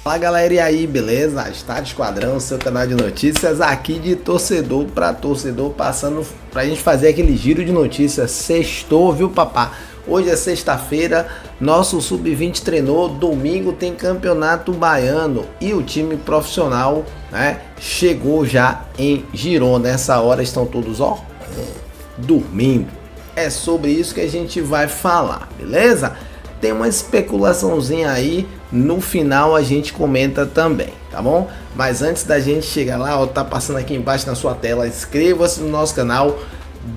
Fala galera, e aí, beleza? Estádio Esquadrão, seu canal de notícias aqui de torcedor para torcedor, passando pra gente fazer aquele giro de notícias. Sextou, viu papá? Hoje é sexta-feira, nosso sub-20 treinou, domingo tem campeonato baiano e o time profissional, né, chegou já em Girona. Nessa hora estão todos, ó, dormindo. É sobre isso que a gente vai falar, beleza? Tem uma especulaçãozinha aí, no final a gente comenta também, tá bom? Mas antes da gente chegar lá, ó, tá passando aqui embaixo na sua tela, inscreva-se no nosso canal,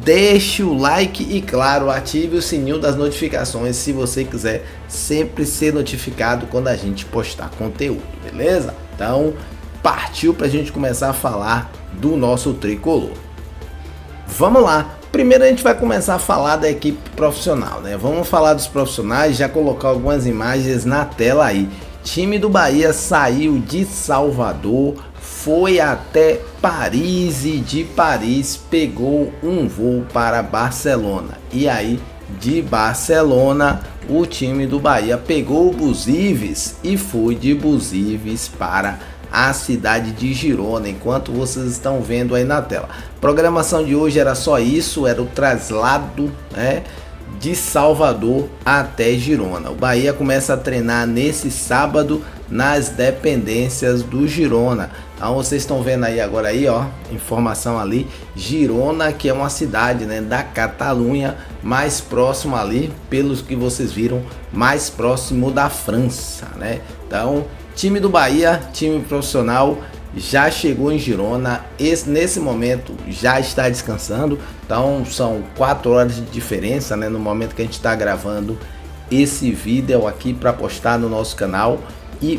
deixe o like e, claro, ative o sininho das notificações se você quiser sempre ser notificado quando a gente postar conteúdo, beleza? Então, partiu pra gente começar a falar do nosso tricolor. Vamos lá! Primeiro a gente vai começar a falar da equipe profissional, né? Vamos falar dos profissionais, já colocar algumas imagens na tela aí. Time do Bahia saiu de Salvador, foi até Paris e de Paris pegou um voo para Barcelona. E aí, de Barcelona, o time do Bahia pegou o Buzives e foi de Buzives para a cidade de Girona, enquanto vocês estão vendo aí na tela. A programação de hoje era só isso, era o traslado, né, de Salvador até Girona. O Bahia começa a treinar nesse sábado nas dependências do Girona. Então vocês estão vendo aí agora aí, ó, informação ali, Girona, que é uma cidade, né, da Catalunha, mais próximo ali, pelos que vocês viram, mais próximo da França, né? Então, time do Bahia, time profissional, já chegou em Girona, nesse momento já está descansando, então são 4 horas de diferença, né, no momento que a gente está gravando esse vídeo aqui para postar no nosso canal. E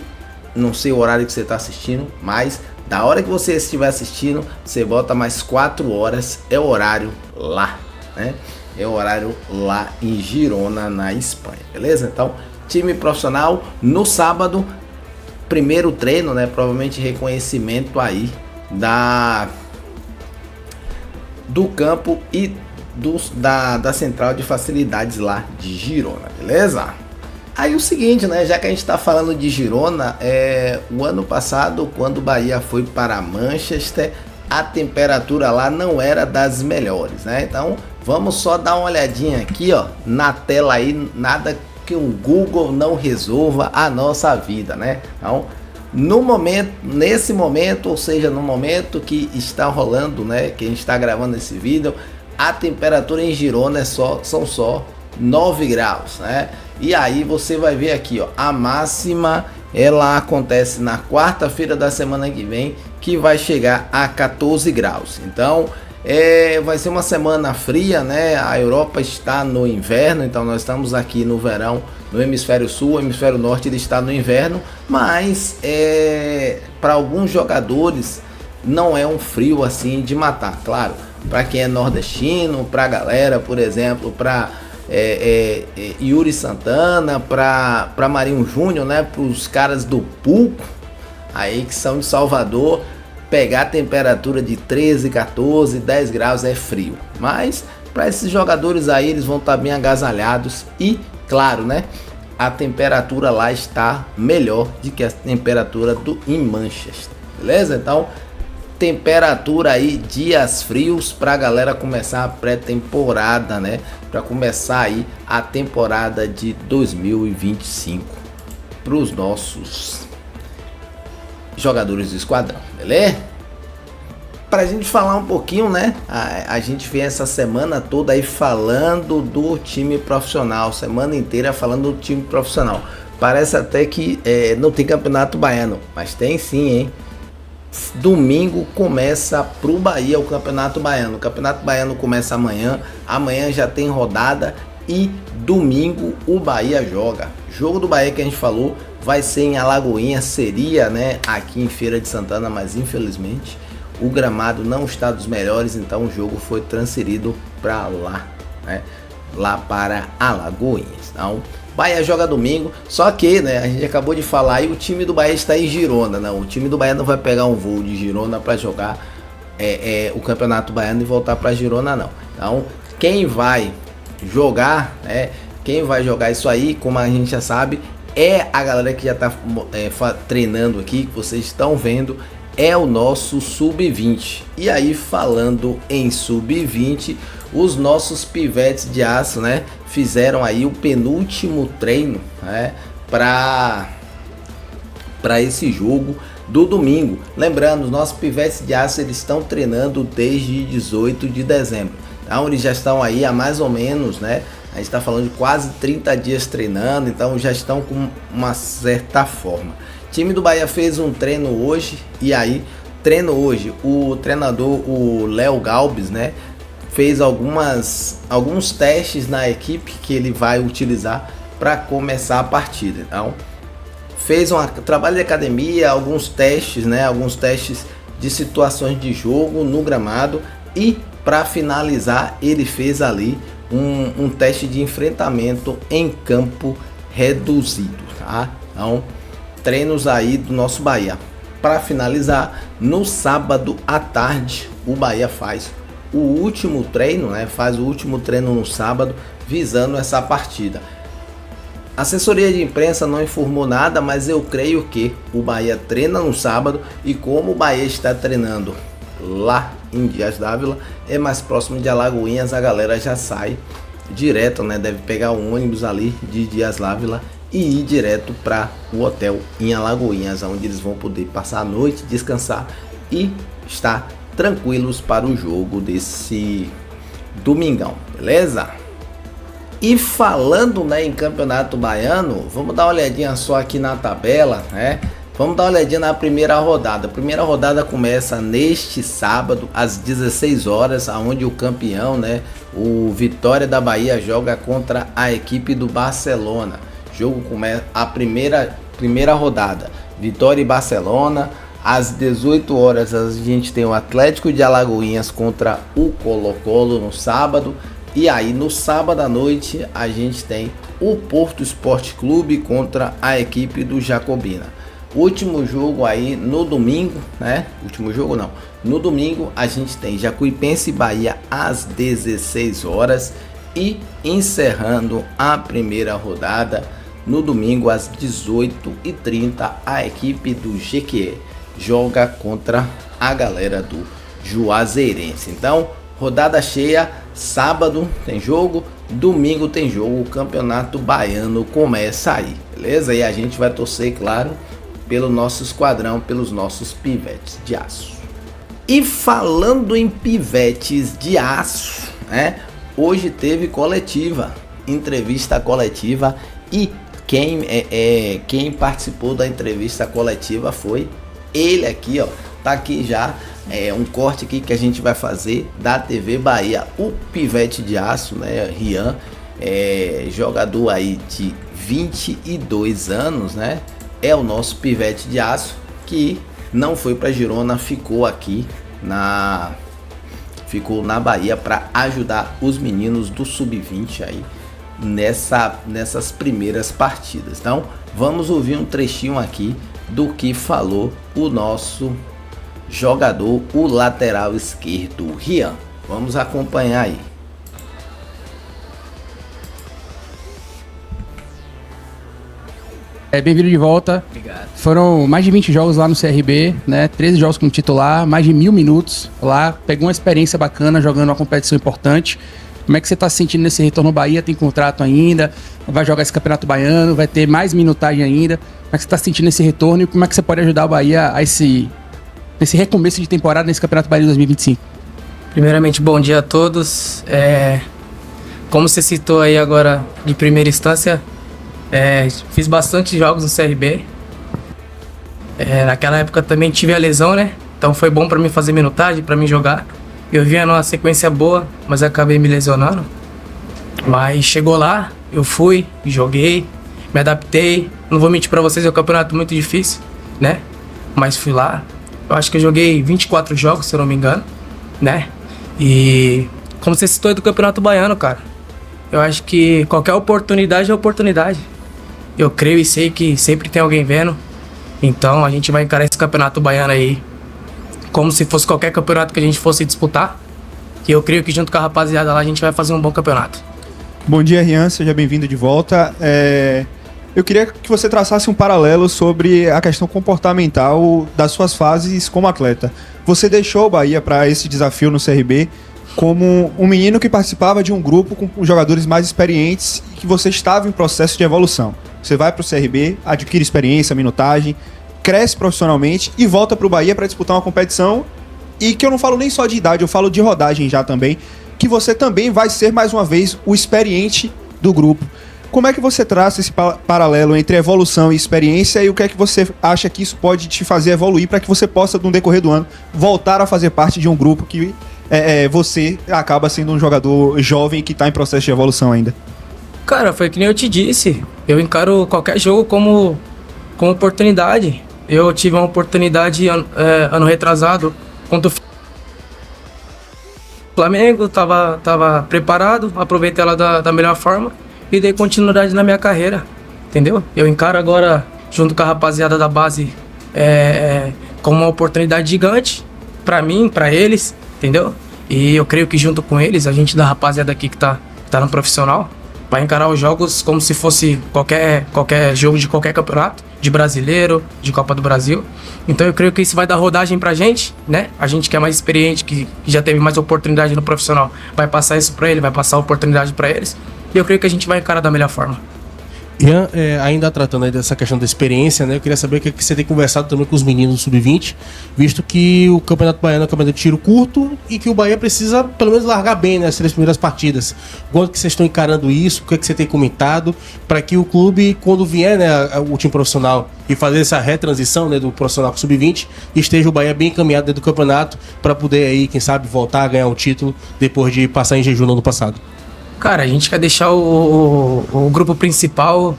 não sei o horário que você está assistindo, mas da hora que você estiver assistindo, você bota mais 4 horas, é o horário lá, né? É o horário lá em Girona, na Espanha, beleza? Então, time profissional no sábado, primeiro treino, né? Provavelmente reconhecimento aí do campo e da central de facilidades lá de Girona, beleza? Aí o seguinte, né? Já que a gente tá falando de Girona, o ano passado, quando o Bahia foi para Manchester, a temperatura lá não era das melhores, né? Então vamos só dar uma olhadinha aqui, ó, na tela aí, nada que um Google não resolva a nossa vida, né? Então, nesse momento, ou seja, no momento que está rolando, né, que a gente está gravando esse vídeo, a temperatura em Girona são só 9 graus, né? E aí você vai ver aqui, ó, a máxima ela acontece na quarta-feira da semana que vem, que vai chegar a 14 graus. Então, vai ser uma semana fria, né? A Europa está no inverno, então nós estamos aqui no verão no hemisfério sul, o hemisfério norte ele está no inverno, mas para alguns jogadores não é um frio assim de matar, claro. Para quem é nordestino, para a galera, por exemplo, para Yuri Santana, para Marinho Júnior, né? Para os caras do Pulco, aí que são de Salvador, pegar a temperatura de 13, 14, 10 graus é frio. Mas para esses jogadores aí, eles vão estar bem agasalhados e, claro, né, a temperatura lá está melhor do que a temperatura em Manchester, beleza? Então, temperatura aí, dias frios para a galera começar a pré-temporada, né? Para começar aí a temporada de 2025 para os nossos jogadores do esquadrão, beleza? Pra gente falar um pouquinho, né? A gente vem essa semana toda aí falando do time profissional, semana inteira falando do time profissional. Parece até que não tem campeonato baiano, mas tem sim, hein? Domingo começa pro Bahia o campeonato baiano. O campeonato baiano começa amanhã. Amanhã já tem rodada e domingo o Bahia joga. Jogo do Bahia que a gente falou vai ser em Alagoinha, seria, né, aqui em Feira de Santana, mas infelizmente o gramado não está dos melhores, então o jogo foi transferido para lá, né, lá para Alagoinhas. Então, Bahia joga domingo, só que, né, a gente acabou de falar aí, o time do Bahia está em Girona, não, o time do Bahia não vai pegar um voo de Girona para jogar o Campeonato Baiano e voltar para Girona, não. Então, quem vai jogar, né, quem vai jogar isso aí, como a gente já sabe, é a galera que já está treinando aqui, que vocês estão vendo, é o nosso Sub-20. E aí, falando em Sub-20, os nossos pivetes de aço, né, fizeram aí o penúltimo treino, né, para esse jogo do domingo. Lembrando, os nossos pivetes de aço, eles estão treinando desde 18 de dezembro. Então eles já estão aí há mais ou menos, né, a gente está falando de quase 30 dias treinando, então já estão com uma certa forma. O time do Bahia fez um treino hoje, e aí, o treinador, o Léo Galbis, né, fez alguns testes na equipe que ele vai utilizar para começar a partida. Então, fez um trabalho de academia, alguns testes, né, alguns testes de situações de jogo no gramado, e para finalizar, ele fez ali um teste de enfrentamento em campo reduzido, tá? Então, treinos aí do nosso Bahia. Para finalizar, no sábado à tarde, o Bahia faz o último treino, né? Faz o último treino no sábado, visando essa partida. A assessoria de imprensa não informou nada, mas eu creio que o Bahia treina no sábado, e como o Bahia está treinando lá em Dias Dávila, é mais próximo de Alagoinhas, a galera já sai direto, né? Deve pegar o ônibus ali de Dias Dávila e ir direto para o hotel em Alagoinhas, onde eles vão poder passar a noite, descansar e estar tranquilos para o jogo desse domingão, beleza? E falando, né, em Campeonato Baiano, vamos dar uma olhadinha só aqui na tabela, né? Vamos dar uma olhadinha na primeira rodada. A primeira rodada começa neste sábado às 16 horas, onde o campeão, né, o Vitória da Bahia, joga contra a equipe do Barcelona. Jogo começa a primeira rodada, Vitória e Barcelona. Às 18 horas a gente tem o Atlético de Alagoinhas contra o Colo-Colo no sábado. E aí no sábado à noite a gente tem o Porto Esporte Clube contra a equipe do Jacobina. Último jogo aí no domingo, né? Último jogo não. No domingo a gente tem Jacuipense e Bahia às 16 horas. E encerrando a primeira rodada, no domingo às 18h30, a equipe do Jequié joga contra a galera do Juazeirense. Então, rodada cheia, sábado tem jogo, domingo tem jogo, o Campeonato Baiano começa aí, beleza? E a gente vai torcer, claro, pelo nosso esquadrão, pelos nossos pivetes de aço. E falando em pivetes de aço, né? Hoje teve coletiva, entrevista coletiva, e quem participou da entrevista coletiva foi ele aqui, ó. Tá aqui já um corte aqui que a gente vai fazer da TV Bahia, o pivete de aço, né? Rian, jogador aí de 22 anos, né? É o nosso pivete de aço que não foi para Girona, ficou aqui na Bahia para ajudar os meninos do Sub-20 aí nessas primeiras partidas. Então vamos ouvir um trechinho aqui do que falou o nosso jogador, o lateral esquerdo Rian. Vamos acompanhar aí. Bem-vindo de volta. Obrigado. Foram mais de 20 jogos lá no CRB, né? 13 jogos como titular, mais de 1000 minutos lá. Pegou uma experiência bacana jogando uma competição importante. Como é que você está se sentindo nesse retorno ao Bahia? Tem contrato ainda? Vai jogar esse Campeonato Baiano? Vai ter mais minutagem ainda? Como é que você está se sentindo nesse retorno? E como é que você pode ajudar o Bahia a nesse recomeço de temporada nesse Campeonato Baiano 2025? Primeiramente, bom dia a todos. Como você citou aí agora de primeira instância, fiz bastante jogos no CRB. Naquela época também tive a lesão, né? Então foi bom para mim fazer minutagem, para mim jogar. Eu vinha numa sequência boa, mas acabei me lesionando. Mas chegou lá, eu fui, joguei, me adaptei. Não vou mentir para vocês, é um campeonato muito difícil, né? Mas fui lá. Eu acho que eu joguei 24 jogos, se eu não me engano, né? E como você citou, é do Campeonato Baiano, cara. Eu acho que qualquer oportunidade é oportunidade. Eu creio e sei que sempre tem alguém vendo. Então a gente vai encarar esse Campeonato Baiano aí como se fosse qualquer campeonato que a gente fosse disputar. E eu creio que junto com a rapaziada lá a gente vai fazer um bom campeonato. Bom dia, Rian, seja bem-vindo de volta. Eu queria que você traçasse um paralelo sobre a questão comportamental das suas fases como atleta. Você deixou o Bahia para esse desafio no CRB como um menino que participava de um grupo com jogadores mais experientes e que você estava em processo de evolução. Você vai para o CRB, adquire experiência, minutagem, cresce profissionalmente e volta para o Bahia para disputar uma competição, e que eu não falo nem só de idade, eu falo de rodagem já também, que você também vai ser mais uma vez o experiente do grupo. Como é que você traça esse paralelo entre evolução e experiência, e o que é que você acha que isso pode te fazer evoluir para que você possa, no decorrer do ano, voltar a fazer parte de um grupo que você acaba sendo um jogador jovem que está em processo de evolução ainda? Cara, foi que nem eu te disse. Eu encaro qualquer jogo como oportunidade. Eu tive uma oportunidade ano retrasado contra o Flamengo, tava preparado, aproveitei ela da melhor forma e dei continuidade na minha carreira, entendeu? Eu encaro agora, junto com a rapaziada da base, como uma oportunidade gigante pra mim, pra eles, entendeu? E eu creio que junto com eles, a gente da rapaziada aqui que tá no profissional, vai encarar os jogos como se fosse qualquer jogo de qualquer campeonato, de brasileiro, de Copa do Brasil. Então eu creio que isso vai dar rodagem pra gente, né? A gente que é mais experiente, que já teve mais oportunidade no profissional, vai passar isso pra ele, vai passar a oportunidade pra eles. E eu creio que a gente vai encarar da melhor forma. Ian, ainda tratando aí dessa questão da experiência, né? Eu queria saber o que você tem conversado também com os meninos do Sub-20, visto que o Campeonato Baiano é um campeonato de tiro curto e que o Bahia precisa, pelo menos, largar bem nas 3 primeiras partidas. Quanto que vocês estão encarando isso? O que você tem comentado para que o clube, quando vier, né, o time profissional e fazer essa retransição, né, do profissional para o Sub-20, esteja o Bahia bem encaminhado dentro do campeonato para poder aí, quem sabe, voltar a ganhar um título depois de passar em jejum no ano passado? Cara, a gente quer deixar o grupo principal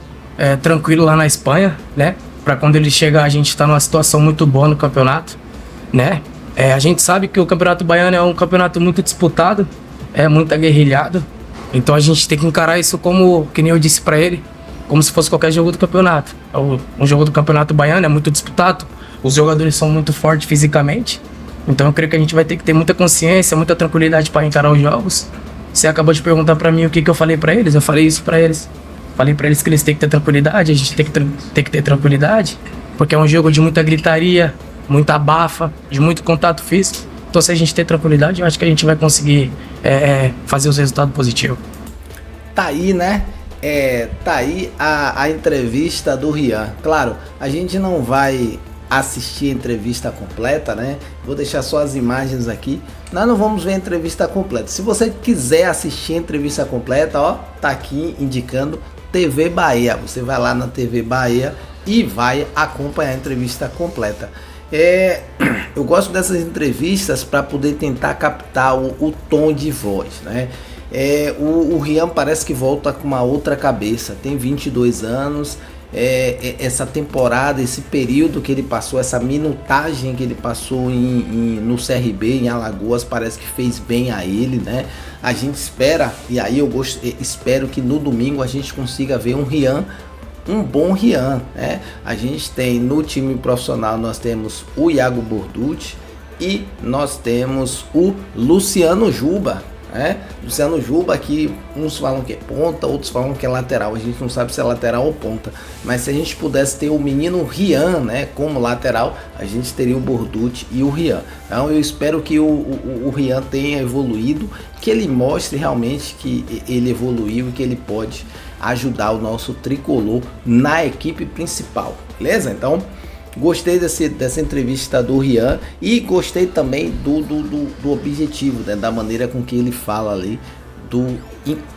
tranquilo lá na Espanha, né? Pra quando ele chegar, a gente tá numa situação muito boa no campeonato, né? A gente sabe que o Campeonato Baiano é um campeonato muito disputado, muito aguerrilhado. Então a gente tem que encarar isso como, que nem eu disse pra ele, como se fosse qualquer jogo do campeonato. Um jogo do Campeonato Baiano é muito disputado, os jogadores são muito fortes fisicamente. Então eu creio que a gente vai ter que ter muita consciência, muita tranquilidade para encarar os jogos. Você acabou de perguntar pra mim o que eu falei pra eles. Eu falei isso pra eles. Falei pra eles que eles têm que ter tranquilidade. A gente tem que ter tranquilidade. Porque é um jogo de muita gritaria, muita abafa, de muito contato físico. Então se a gente ter tranquilidade, eu acho que a gente vai conseguir fazer os resultados positivos. Tá aí, né? Tá aí a entrevista do Rian. Claro, a gente não vai assistir a entrevista completa, né? Vou deixar só as imagens aqui. Nós não vamos ver a entrevista completa. Se você quiser assistir a entrevista completa, ó, tá aqui indicando TV Bahia. Você vai lá na TV Bahia e vai acompanhar a entrevista completa. Eu gosto dessas entrevistas para poder tentar captar o tom de voz, né? O Rian parece que volta com uma outra cabeça. Tem 22 anos. Essa temporada, esse período que ele passou, essa minutagem que ele passou no CRB, em Alagoas, parece que fez bem a ele, né? A gente espera, e aí espero que no domingo a gente consiga ver um Rian, um bom Rian, né? A gente tem no time profissional, nós temos o Iago Borducci e nós temos o Luciano Juba. Luciano Juba, que uns falam que é ponta, outros falam que é lateral. A gente não sabe se é lateral ou ponta. Mas se a gente pudesse ter o menino Rian, né, como lateral, a gente teria o Borducci e o Rian. Então eu espero que o Rian tenha evoluído, que ele mostre realmente que ele evoluiu e que ele pode ajudar o nosso tricolor na equipe principal. Beleza? Então, gostei dessa entrevista do Rian e gostei também do objetivo, né, da maneira com que ele fala ali,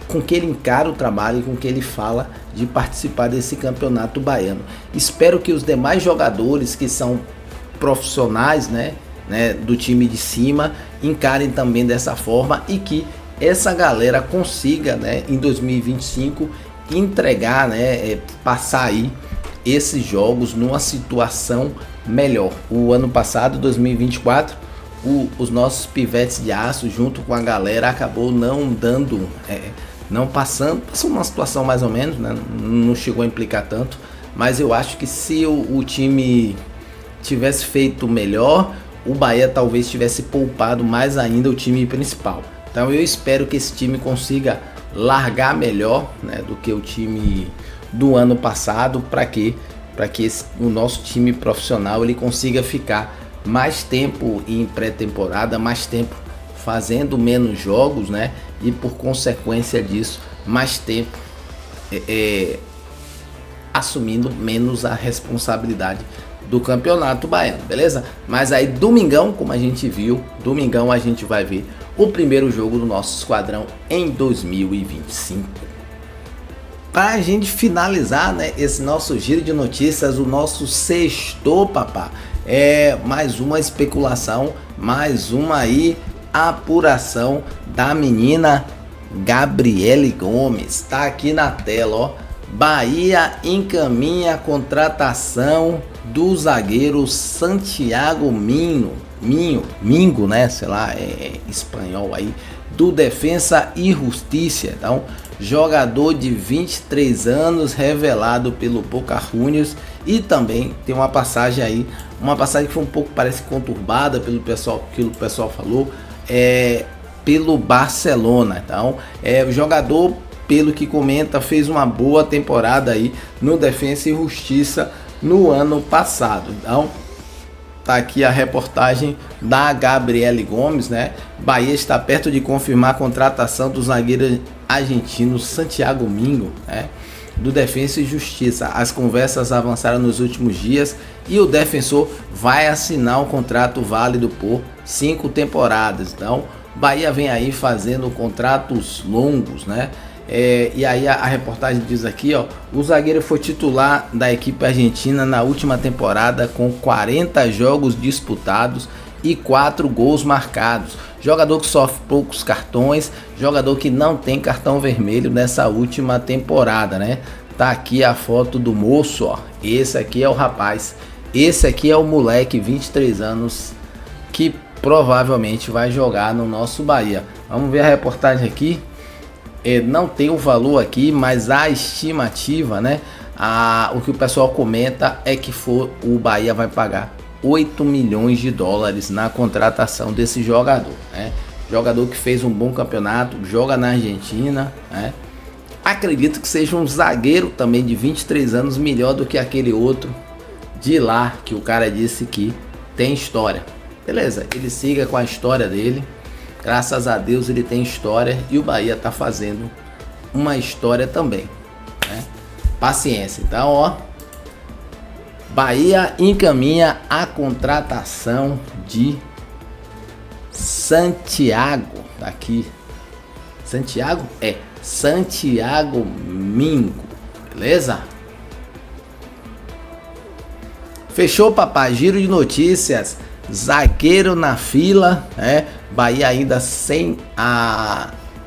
com que ele encara o trabalho e com que ele fala de participar desse campeonato baiano. Espero que os demais jogadores que são profissionais, né, do time de cima encarem também dessa forma e que essa galera consiga, né, em 2025 entregar, né, passar aí esses jogos numa situação melhor. O ano passado, 2024, os nossos pivetes de aço junto com a galera acabou não dando, passou uma situação mais ou menos, né? Não chegou a implicar tanto, mas eu acho que se o time tivesse feito melhor, o Bahia talvez tivesse poupado mais ainda o time principal. Então eu espero que esse time consiga largar melhor, né, do que o time do ano passado. Para quê? Para que o nosso time profissional ele consiga ficar mais tempo em pré-temporada, mais tempo fazendo menos jogos, né? E por consequência disso, mais tempo assumindo menos a responsabilidade do Campeonato Baiano, beleza? Mas aí domingão, como a gente viu, domingão a gente vai ver o primeiro jogo do nosso esquadrão em 2025. Para a gente finalizar, né, esse nosso giro de notícias, o nosso sextou, papá, é mais uma especulação, mais uma aí apuração da menina Gabriele Gomes. Tá aqui na tela, ó. Bahia encaminha a contratação do zagueiro Santiago Mingo, né? Sei lá, é espanhol aí, do Defensa e Justiça. Então, jogador de 23 anos, revelado pelo Boca Juniors, e também tem uma passagem aí, uma passagem que foi um pouco, parece, conturbada pelo pessoal, que o pessoal falou, pelo Barcelona. Então, o jogador, pelo que comenta, fez uma boa temporada aí no Defensa e Justiça no ano passado. Então, tá aqui a reportagem da Gabriele Gomes, né? Bahia está perto de confirmar a contratação do zagueiro argentino Santiago Mingo, né? Do Defensa e Justiça. As conversas avançaram nos últimos dias e o defensor vai assinar um contrato válido por 5 temporadas. Então, Bahia vem aí fazendo contratos longos, né? E aí a reportagem diz aqui, ó, o zagueiro foi titular da equipe argentina na última temporada com 40 jogos disputados e 4 gols marcados. Jogador que sofre poucos cartões, jogador que não tem cartão vermelho nessa última temporada, né? Tá aqui a foto do moço, ó. Esse aqui é o rapaz, esse aqui é o moleque, 23 anos, que provavelmente vai jogar no nosso Bahia. Vamos ver a reportagem aqui. Não tem o valor aqui, mas a estimativa, né? O que o pessoal comenta é que o Bahia vai pagar 8 milhões de dólares na contratação desse jogador, né? Jogador que fez um bom campeonato, joga na Argentina, né? Acredito que seja um zagueiro também de 23 anos, melhor do que aquele outro de lá, que o cara disse que tem história. Beleza, ele siga com a história dele. Graças a Deus ele tem história e o Bahia tá fazendo uma história também, né? Paciência. Então, ó, Bahia encaminha a contratação de Santiago. Tá aqui. Santiago? Santiago Mingo. Beleza? Fechou, papai? Giro de notícias. Zagueiro na fila, né? Bahia ainda sem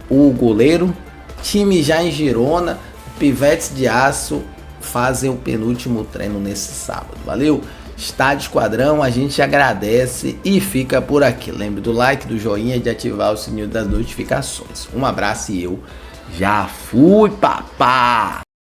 o goleiro. Time já em Girona. Pivetes de Aço fazem o penúltimo treino nesse sábado. Valeu? Estádio Esquadrão, a gente agradece e fica por aqui. Lembre do like, do joinha e de ativar o sininho das notificações. Um abraço e eu já fui, papá!